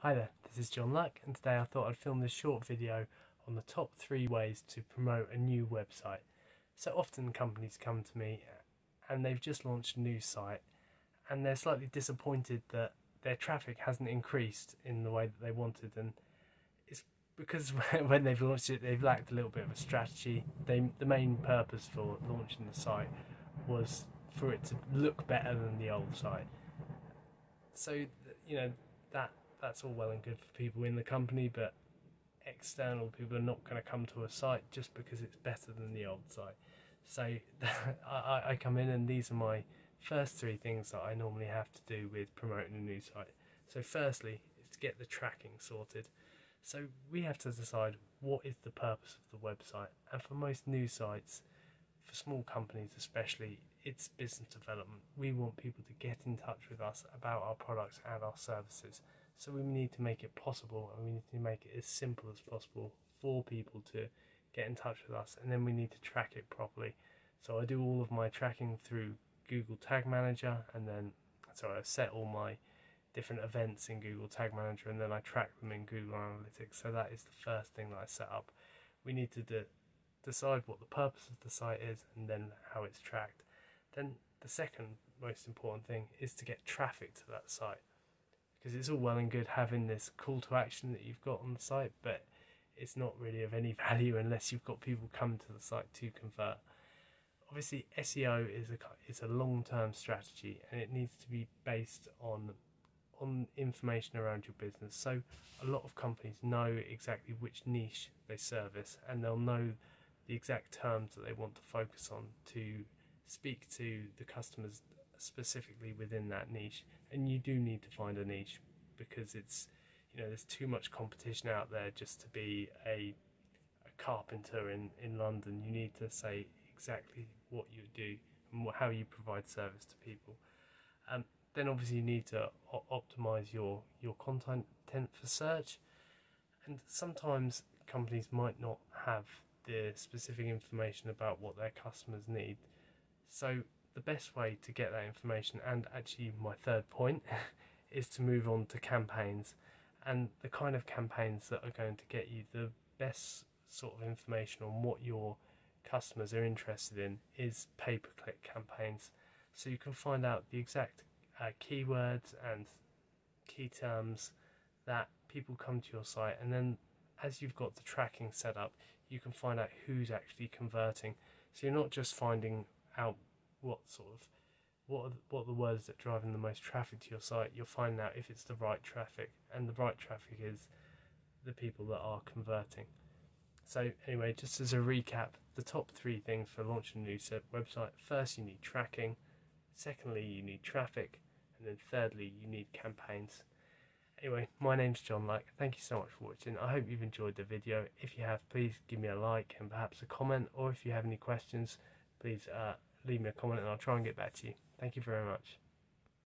Hi there, this is John Luck, and today I thought I'd film this short video on the top 3 ways to promote a new website. So often companies come to me and they've just launched a new site and they're slightly disappointed that their traffic hasn't increased in the way that they wanted, and it's because when they've launched it they've lacked a little bit of a strategy. The main purpose for launching the site was for it to look better than the old site. So that's all well and good for people in the company, but external people are not going to come to a site just because it's better than the old site. So I come in, and these are my first 3 things that I normally have to do with promoting a new site. So firstly is to get the tracking sorted. So we have to decide what is the purpose of the website, and for most new sites, for small companies especially, it's business development. We want people to get in touch with us about our products and our services. So we need to make it possible, and we need to make it as simple as possible for people to get in touch with us, and then we need to track it properly. So I do all of my tracking through Google Tag Manager, and then I set all my different events in Google Tag Manager, and then I track them in Google Analytics. So that is the first thing that I set up. We need to decide what the purpose of the site is, and then how it's tracked. Then the second most important thing is to get traffic to that site, because it's all well and good having this call to action that you've got on the site, but it's not really of any value unless you've got people come to the site to convert. Obviously SEO is a long-term strategy, and it needs to be based on information around your business. So a lot of companies know exactly which niche they service, and they'll know the exact terms that they want to focus on to speak to the customers specifically within that niche. And you do need to find a niche, because there's too much competition out there just to be a carpenter in London. You need to say exactly what you do and how you provide service to people. Then obviously you need to optimize your content for search, and sometimes companies might not have the specific information about what their customers need. So the best way to get that information, and actually my third point, is to move on to campaigns. And the kind of campaigns that are going to get you the best sort of information on what your customers are interested in is pay-per-click campaigns. So you can find out the exact keywords and key terms that people come to your site, and then as you've got the tracking set up, you can find out who's actually converting. So you're not just finding out what are the words that are driving the most traffic to your site. You'll find out if it's the right traffic, and the right traffic is the people that are converting. So anyway, just as a recap, the top 3 things for launching a new website: first, you need tracking; secondly, you need traffic; and then thirdly, you need campaigns. Anyway, my name's John Luck. Thank you so much for watching. I hope you've enjoyed the video. If you have, please give me a like and perhaps a comment, or if you have any questions, please leave me a comment and I'll try and get back to you. Thank you very much.